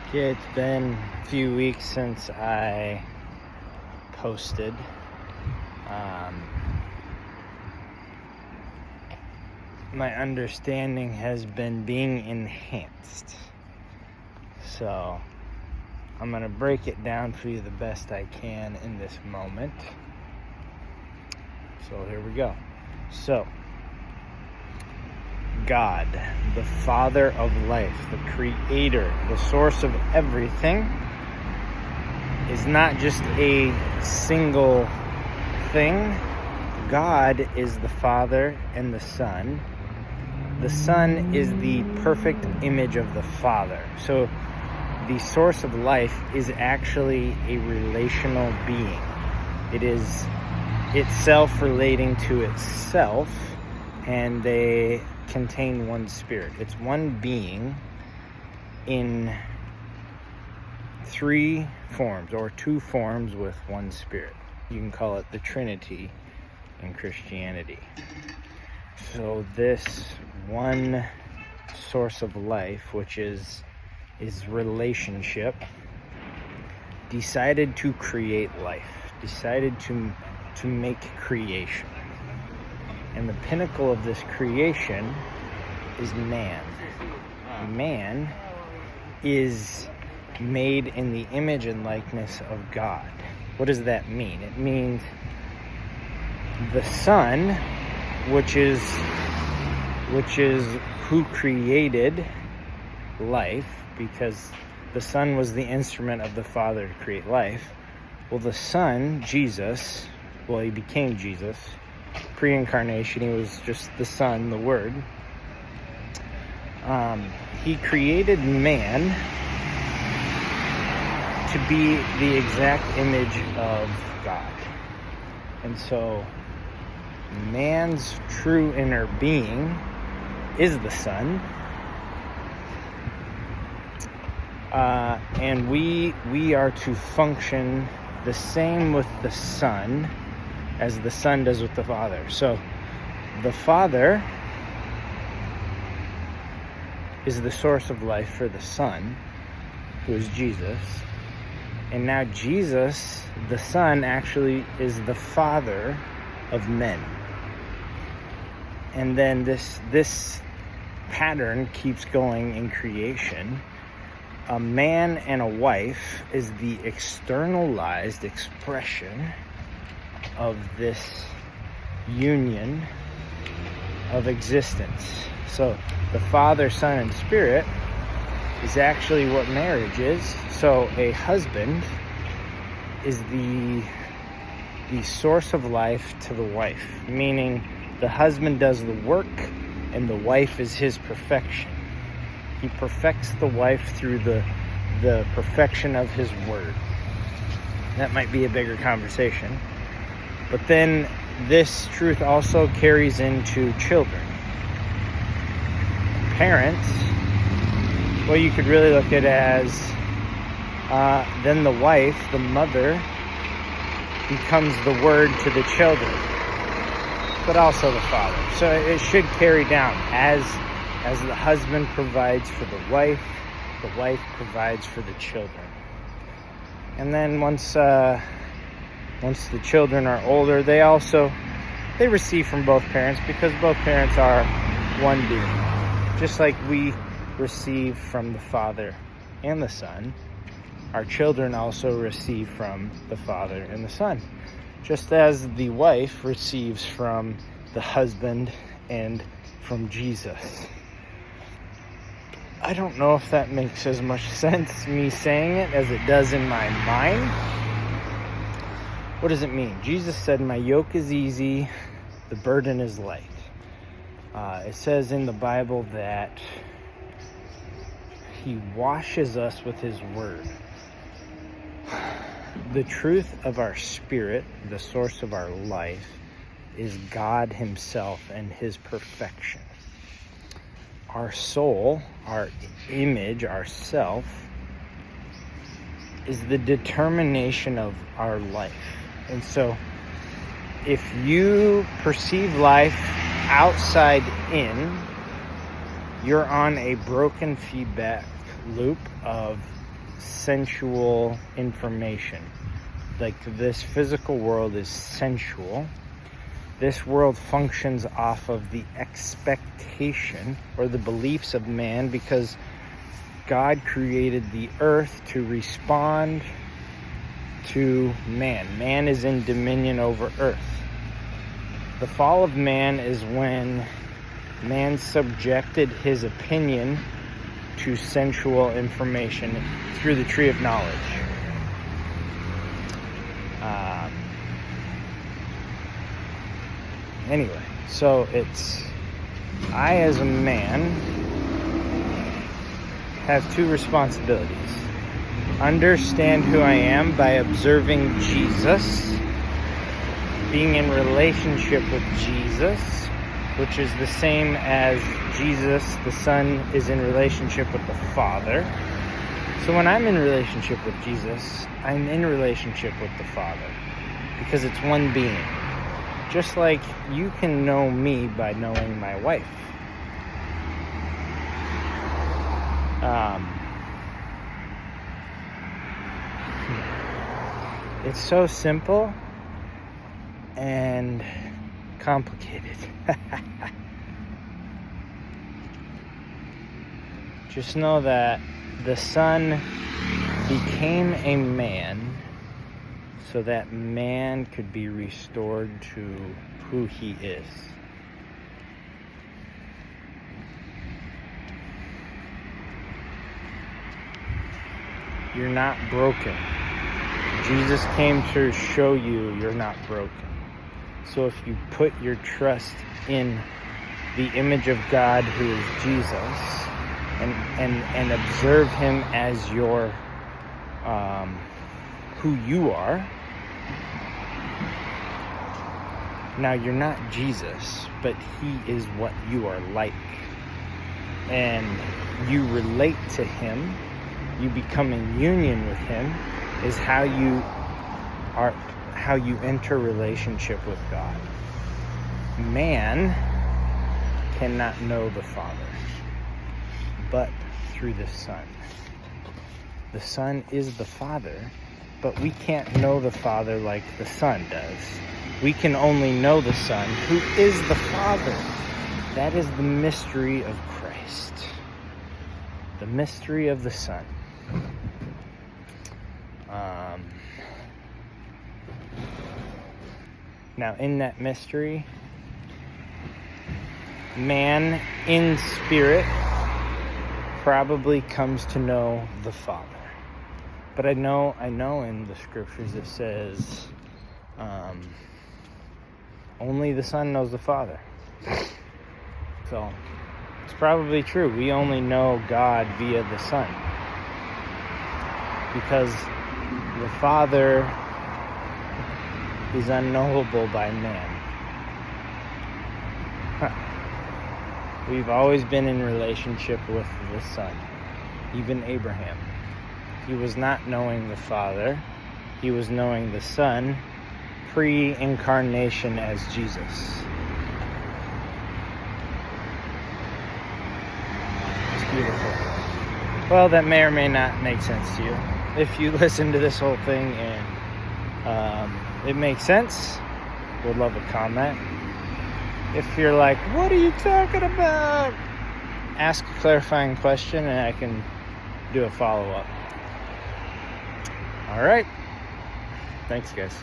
Okay, it's been a few weeks since I posted. My understanding has been being enhanced. So I'm going to break it down for you the best I can in this moment. So here we go. So, God, the Father of life, the Creator, the source of everything, is not just a single thing. God is the Father and the Son. The Son is the perfect image of the Father. So the source of life is actually a relational being. It is itself relating to itself, and they contain one spirit. It's one being in three forms, or two forms with one spirit. You can call it the Trinity in Christianity. So this one source of life, which is relationship, decided to create life, decided to make creation. And the pinnacle of this creation is man. Man is made in the image and likeness of God. What does that mean? It means the Son, which is who created life, because the Son was the instrument of the Father to create life. Well, the Son, Jesus, he became Jesus. Pre-incarnation, he was just the Son, the Word. He created man to be the exact image of God. And so man's true inner being is the Son. And we are to function the same with the Son as the Son does with the Father. So the Father is the source of life for the Son, who is Jesus. And now Jesus, the Son, actually is the Father of men. And then this pattern keeps going in creation. A man and a wife is the externalized expression of this union of existence. So the Father, Son, and Spirit is actually what marriage is. So a husband is the source of life to the wife, meaning the husband does the work and the wife is his perfection. He perfects the wife through the perfection of his word. That might be a bigger conversation. But then this truth also carries into children. Parents, you could really look at it as then the wife, the mother, becomes the word to the children, but also the father. So it should carry down as the husband provides for the wife provides for the children. And then once the children are older, they receive from both parents, because both parents are one being. Just like we receive from the Father and the Son, our children also receive from the Father and the Son. Just as the wife receives from the husband and from Jesus. I don't know if that makes as much sense, me saying it, as it does in my mind. What does it mean? Jesus said, "My yoke is easy, the burden is light." It says in the Bible that he washes us with his word. The truth of our spirit, the source of our life, is God himself and his perfection. Our soul, our image, our self, is the determination of our life. And so if you perceive life outside in, you're on a broken feedback loop of sensual information. Like, this physical world is sensual. This world functions off of the expectation or the beliefs of man, because God created the earth to respond to man. Man is in dominion over earth. The fall of man is when man subjected his opinion to sensual information through the tree of knowledge. Anyway, so I as a man have two responsibilities. Understand who I am by observing Jesus, being in relationship with Jesus, which is the same as Jesus, the Son, is in relationship with the Father. So when I'm in relationship with Jesus, I'm in relationship with the Father, because it's one being. Just like you can know me by knowing my wife. It's so simple and complicated. Just know that the Son became a man so that man could be restored to who he is. You're not broken. Jesus came to show you you're not broken. So if you put your trust in the image of God, who is Jesus, and observe him as your who you are. Now, you're not Jesus, but he is what you are like. And you relate to him, you become in union with him, is how you enter relationship with God. Man cannot know the Father, but through the Son. The Son is the Father, but we can't know the Father like the Son does. We can only know the Son, who is the Father. That is the mystery of Christ. The mystery of the Son. Now, in that mystery, man in spirit probably comes to know the Father. But I know in the scriptures it says only the Son knows the Father. So it's probably true. We only know God via the Son, because the Father is unknowable by man. We've always been in relationship with the Son. Even Abraham. He was not knowing the Father. He was knowing the Son pre-incarnation as Jesus. It's beautiful. Well, that may or may not make sense to you. If you listen to this whole thing and it makes sense, would love a comment. If you're like, what are you talking about? Ask a clarifying question and I can do a follow-up. All right. Thanks, guys.